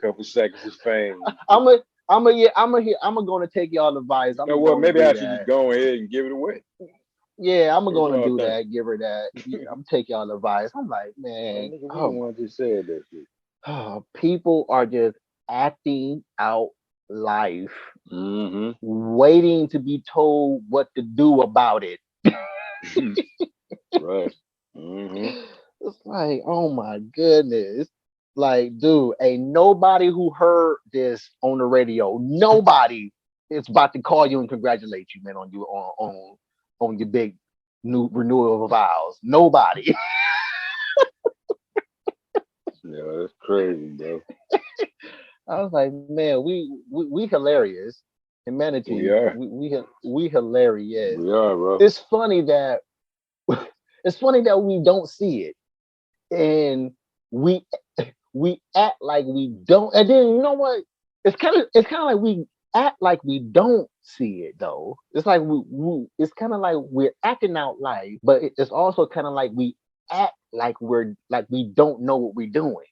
Couple seconds of fame. I'm a, I'm gonna take y'all advice. You I'm know gonna what? go and Maybe do I should just that. go ahead and give it away. Yeah, I'm What gonna y'all do think? that. Give her that. Yeah, I'm take y'all advice. I'm like, That man, nigga oh really want just said that shit. my, people are just acting out life, Mm-hmm. waiting to be told what to do about it. Right. Mm-hmm. It's like, oh my goodness. Like, dude, ain't nobody who heard this on the radio. Nobody is about to call you and congratulate you, man, on you on your big new renewal of vows. Nobody. Yeah, that's crazy, bro. I was like, man, we hilarious. We Humanity, are. we hilarious. We are, bro. It's funny that it's funny that we don't see it, and we we act like we don't. And then you know what? It's kind of like we act like we don't see it though. It's like it's kind of like we're acting out life, but it's also kind of like we act like we don't know what we're doing.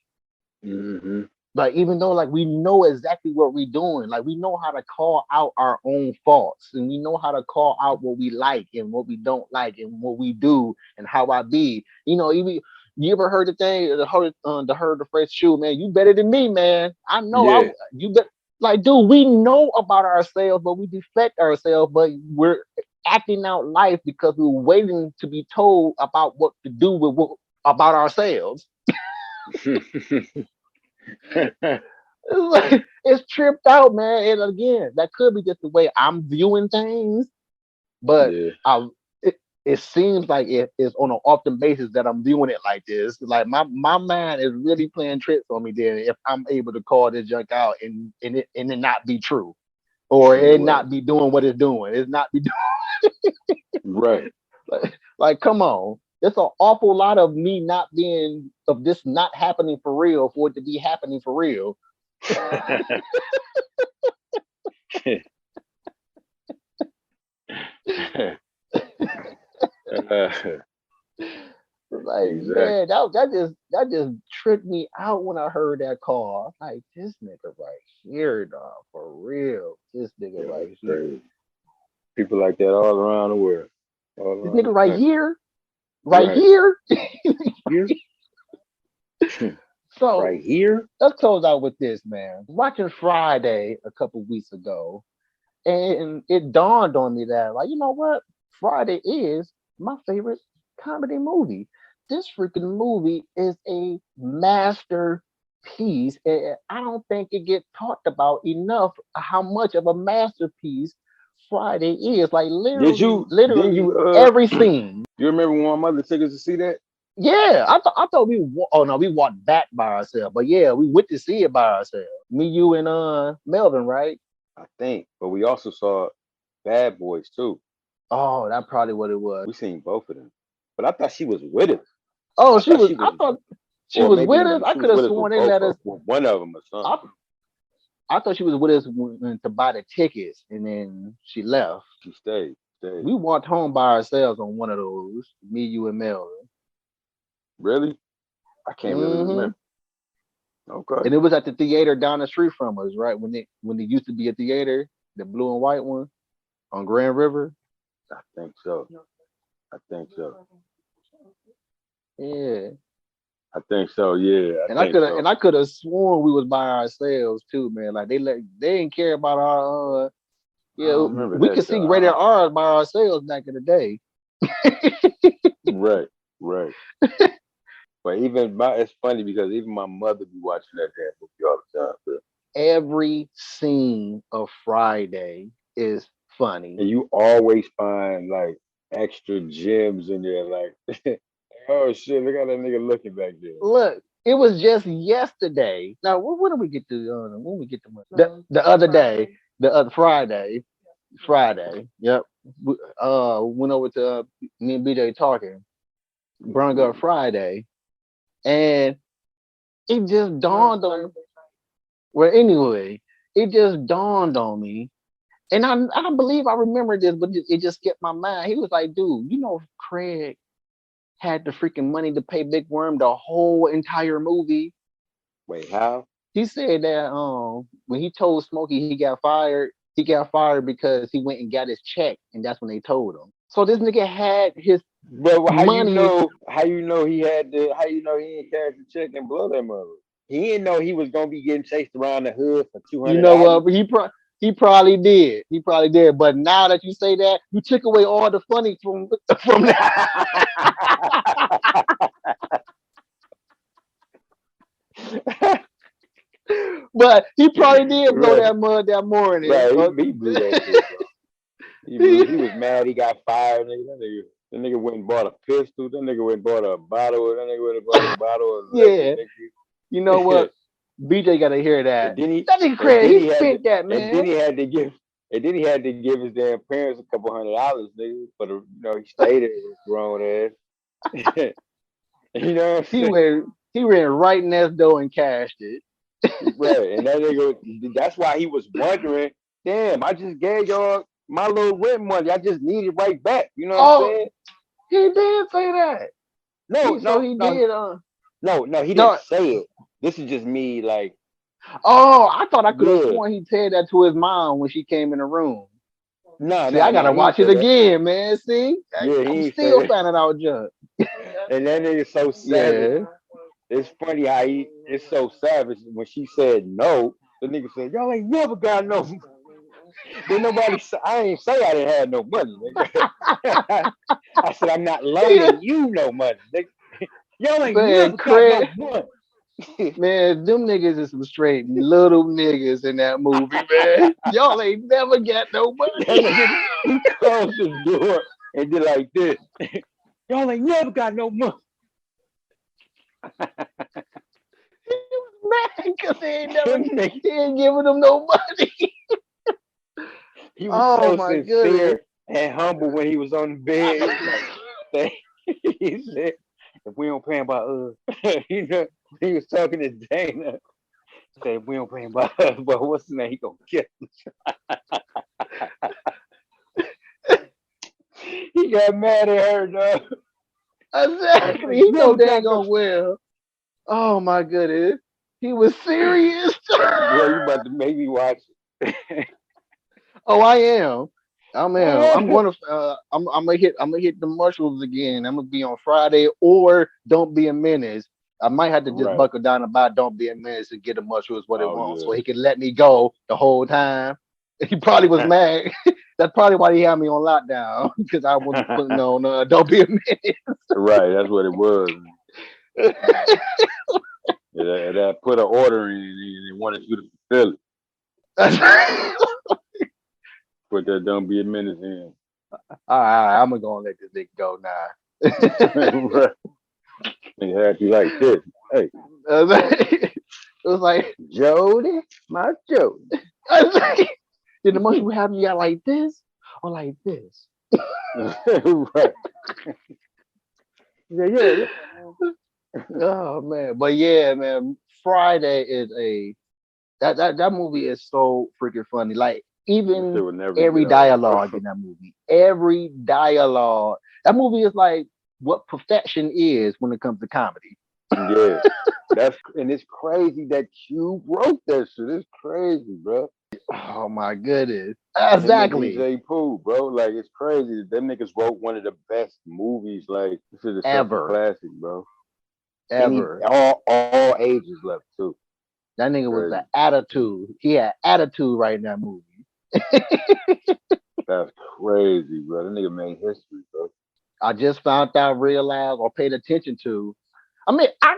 Mm-hmm. Like even though like we know exactly what we're doing, like we know how to call out our own faults, and we know how to call out what we like and what we don't like, and what we do and how I be. Even you ever heard the thing, the phrase, "Shoot, man, you better than me, man." I know Yeah. you bet. Like, dude, we know about ourselves, but we deflect ourselves, but we're acting out life because we're waiting to be told about what to do with about ourselves. It's like it's tripped out, man. And again, that could be just the way I'm viewing things, but Yeah. it seems like it's on an often basis that I'm viewing it like this. Like my mind is really playing tricks on me. Then if I'm able to call this junk out and it not be true, or it Right. not be doing what it's doing, it's not be Right. doing. Like come on. It's an awful lot of me not being of this not happening for real for it to be happening for real. Like, Exactly. man, that just tripped me out when I heard that call. I'm like, this nigga right here, dog, for real. This nigga Yeah, right it's here. crazy. People like that all around the world, all This around nigga the right country. here, right Right here. here, So right here. let's close out with this, man. Watching Friday a couple weeks ago, and it dawned on me that, like, you know what? Friday is my favorite comedy movie. This freaking movie is a masterpiece. And I don't think it gets talked about enough how much of a masterpiece Friday is. Like Did literally, you? Didn't literally you? every scene. You remember when my mother took us to see that? Yeah, I thought oh no, we walked back by ourselves. But yeah, we went to see it by ourselves. Me, you, and Melvin, right? I think, but we also saw Bad Boys too. Oh, that's probably what it was. We seen both of them. But I thought she was with us. Oh, I she thought was. she I was, thought she or was maybe with us. I she could was have with us with sworn they both let of us. with one of them or I, something. I thought she was with us to buy the tickets, and then she left. She stayed, stayed. We walked home by ourselves on one of those. Me, you, and Melvin. Really? I can't really Hmm. remember. Okay, And it was at the theater down the street from us, right? When it used to be a theater, the blue and white one on Grand River. I think so. I think so. Yeah. I think so. Yeah, I And I think could have so. and I could have sworn we was by ourselves too, man. Like they didn't care about our I yeah, don't remember we that could see though. rated R by ourselves back in the day. Right, right. But it's funny because even my mother be watching that damn movie all the time. Bro. Every scene of Friday is funny. And you always find like extra gems in there, like, oh shit, look at that nigga looking back there. Look, it was just yesterday. Now, when do we get to? When we get to the other day, the other Friday, Friday. Yep. Went over to me and BJ talking. Brung up Friday, and it just dawned on. Well, anyway, it just dawned on me. And I don't believe I remember this, but it just skipped my mind. He was like, dude, Craig had the freaking money to pay Big Worm the whole entire movie. Wait, how? he said that when he told Smokey he got fired because he went and got his check, and that's when they told him. So this nigga had his But how you money. know? How you know he had the? How you know he ain't cash the check and blow that mother? He didn't know he was gonna be getting chased around the hood for two You hundred know dollars. what? He probably did. He probably did. But now that you say that, you took away all the funny from that. But he probably did blow Right, that mud that morning. right. He blew that shit, bro. He blew. He was mad. He got fired. That nigga went and bought a pistol. That nigga went and bought a bottle. That nigga went and bought a bottle of liquor, Yeah, you know nigga. what? BJ got to hear and that. then he, That nigga and crazy. then He he had to, spent that, and then man. he had to give, and then he had to give his damn parents a couple $100, nigga. For the, he stayed there with his grown ass. You know what I'm He saying? went he ran right in that door and cashed it. Right. And that nigga, that's why he was wondering, damn, I just gave y'all my little rent money. I just need it right back. You know what I'm Oh, saying? he did say that. No, So no, he no, did. no, he didn't No. say it. This is just me, like, Oh, I thought I could have yeah. sworn he said that to his mom when she came in the room. No, See, I no, no, gotta he ain't watch it say that. again, man. See, Yeah, I'm he ain't say still that. finding out junk. And that nigga so savage. Yeah. It's funny how it's so savage. When she said no, the nigga said, y'all ain't never got no. Then nobody say, I ain't say I didn't have no money, nigga. I said, I'm not loaning you no money, nigga. Y'all ain't Man, never got no Craig, money. man, them niggas is some straight little niggas in that movie, man. Y'all ain't never got no That money. nigga, he closed the door and did like this. Y'all ain't never got no money. He was mad because Them niggas, he ain't giving them no money. he was Oh so my goodness. sincere and humble when he was on the bed. He was like, he said, if we don't pay him by he was talking to Dana. Said, if we don't pay him by us, but what's the name? He gonna kill us. He got mad at her, dog. Y'all Exactly. ain't He know never got no. daggone well. Oh my goodness. He was serious. Bro, you about to make me watch it. Oh, I am. I'm gonna I'm gonna hit the mushrooms again. I'm gonna be on Friday or Don't Be a Menace. I might have to just Right. buckle down and buy Don't Be a Menace and get the mushrooms what it Oh wants so yeah. he can let me go the whole time. He probably was mad. That's probably why he had me on lockdown because I wasn't putting on Don't Be a Right, that's what it was. Menace. That put an order in and they wanted you to fulfill it. Put that don't be a menace in. All right, I'm gonna go and let this nigga go now. Right. They had you like this. Hey, It was like, Jody, my Jody. I was like, did the mushroom have you got like this or like this? Right. Yeah. Oh man, but yeah, man, Friday is that movie is so freaking funny. Like This shit even will never get every old, bro. dialogue in that movie, every dialogue, that movie is like what perfection is when it comes to comedy. Yeah. And it's crazy that you wrote that shit. It's crazy, bro. Oh my goodness, Him and exactly, DJ Pooh, bro. Like it's crazy. Them niggas wrote one of the best movies. Like this is such a ever, classic, bro. Any ever. all ages left too. That nigga was the Crazy. attitude. He had attitude right in that movie. That's crazy, bro. That nigga made history, bro. I just found out, realized, or paid attention to. I mean, I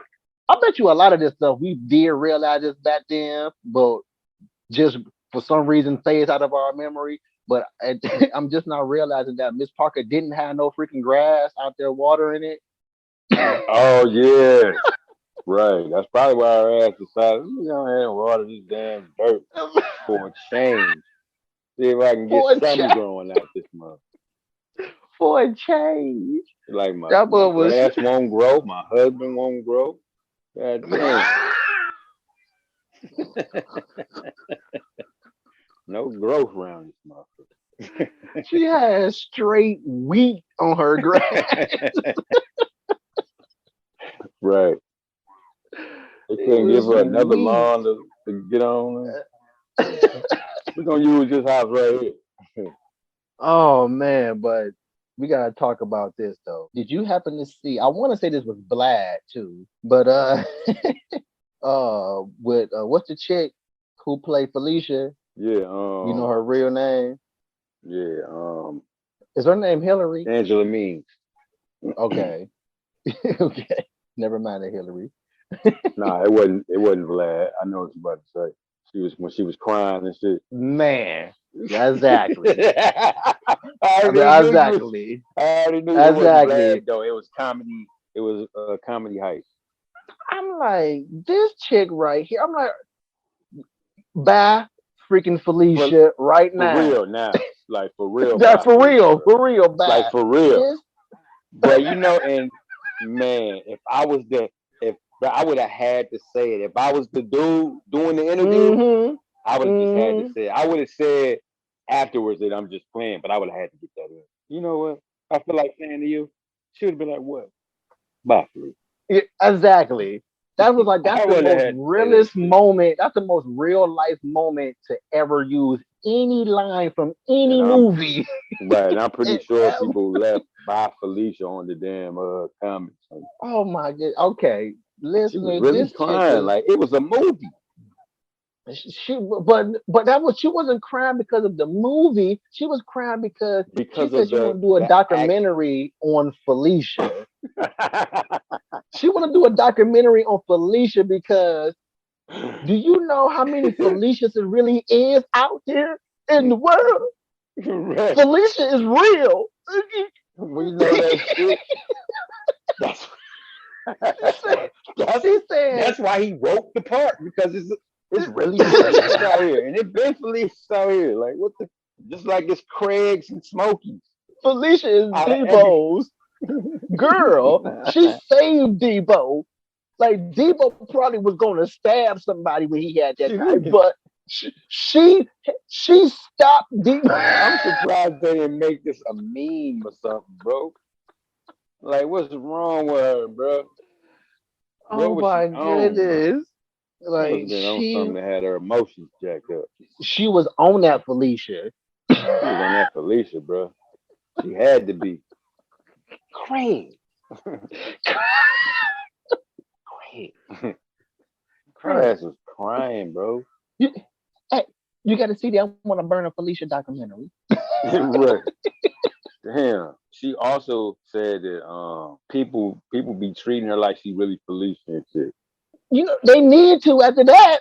bet you a lot of this stuff we did realize this back then, but just for some reason fades out of our memory. But I'm just now realizing that Miss Parker didn't have no freaking grass out there watering it. Oh yeah. Right. That's probably why our ass decided, you know, I water this damn dirt for a change. See if I can get for a something change. growing out this month. For a change. Like That my boy was. grass won't grow, my husband won't grow. God damn. No growth around this motherfucker. She had straight wheat on her grass. Right. They It couldn't give was her another wheat. lawn to get on. We're gonna use this house right here. Oh man, but we gotta talk about this though. Did you happen to see? I want to say this was Vlad too, but with what's the chick who played Felicia? Yeah, You know her real name? yeah, Is her name Hillary? Angela Means. Okay, okay. Never mind the Hillary. Nah, it wasn't Vlad. I know what you're about to say. She was when she was crying and shit. Man, exactly. I I mean, already knew you was. exactly, I already knew it wasn't Vlad exactly. though. It was comedy. It was comedy hype. I'm like this chick right here. I'm like, bye, freaking For Felicia, right for now. real now. Like for real, That bye, Felicia, bro. for real, Like bye. for real. This. But and man, if I was if but I would have had to say it. If I was the dude doing the interview, Mm-hmm. I would have just had to Mm-hmm. say it. I would have said afterwards that I'm just playing, but I would have had to get that in. You know what? I feel like saying to you, she would have been like, "What? Bye, Felicia." Yeah, exactly. That was like that's I the would have most had to say that realest shit. moment. That's the most real life moment to ever use any line from And any I'm movie. right, and I'm pretty And sure people left "Bye, Felicia" on the damn comments. oh my god. Okay, She was listener, really this chick crying was like it was a movie. she, but that was she wasn't crying because of the movie. She was crying because she Because said of she want the to do a the act. documentary on Felicia. She want to do a documentary on Felicia because do you know how many Felicias it really is out there in the world? Right. Felicia is real. We know that shit. That's She said, that's she said, that's why he wrote the part because it's really Felix out here, and it been Felix out here. Like what the just like it's Craig's and Smokies Felicia is out of every. Debo's girl. She saved Debo. Like Debo probably was going to stab somebody when he had that knife, Shit. but she stopped Debo. I'm surprised they didn't make this a meme or something, bro. Like what's wrong with her, bro? What Oh was she my on, bro? goodness! She must Like have been on something that had her emotions jacked up. she was on that Felicia. She was on that Felicia, bro. She had to be. Craig. Craig. Her Craig, ass was crying, bro. you, hey, you got to see that. I want to burn a Felicia documentary. Right. Damn. She also said that people be treating her like she really Felicia and shit. You know they need to after that.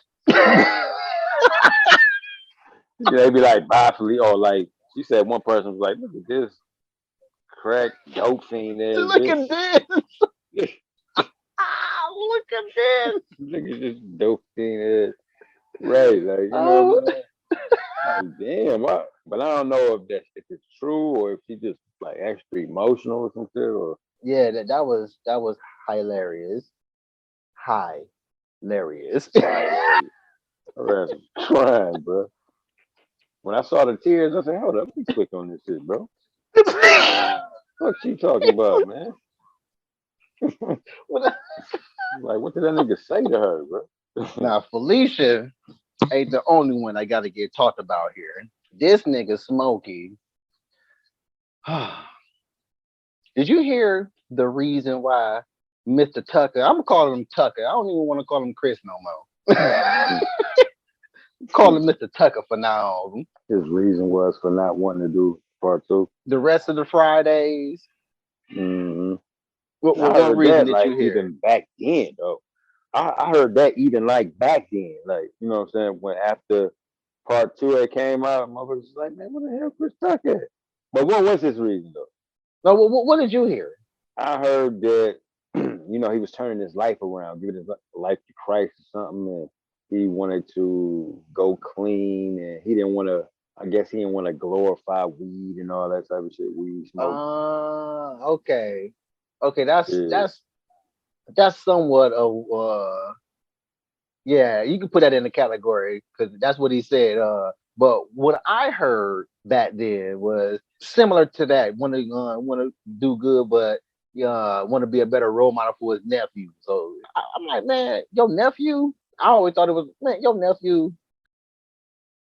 They be like, bye Felicia, or like she said one person was like, look at this crack dope fiend ass Look bitch. at this. Look at this. Look at this dope fiend ass. Right, like you know what Oh, I'm saying? Like, damn, what? But I don't know if it's true or if she just like extra emotional or some shit or yeah, that was hilarious. Hilarious. hilarious. Her ass was crying, bro. When I saw the tears, I said, hold up, let me click on this shit, bro. What she talking about, man? Like, what did that nigga say to her, bro? Now Felicia ain't the only one I got to get talked about here. This nigga Smokey. Did you hear the reason why Mr. Tucker? I'm calling him Tucker. I don't even want to call him Chris no more. Call him Mr. Tucker for now. His reason was for not wanting to do part two. The rest of the Fridays. Mm-hmm. I What heard reason that did you like hear? even back then, though. I heard that even like back then, like you know what I'm saying. When after part two it came out, motherfuckers was like, man, what the hell Chris Tucker at? But what was his reason though? No, what did you hear? I heard that he was turning his life around, giving his life to Christ or something, and he wanted to go clean, and he didn't want to. I guess he didn't want to glorify weed and all that type of shit. Weed smoke. Okay, okay, Yeah. that's somewhat of yeah, you can put that in the category because that's what he said. But what I heard back then was similar to that. Want to do good, but want to be a better role model for his nephew. So I'm like, man, your nephew. I always thought it was, man, your nephew.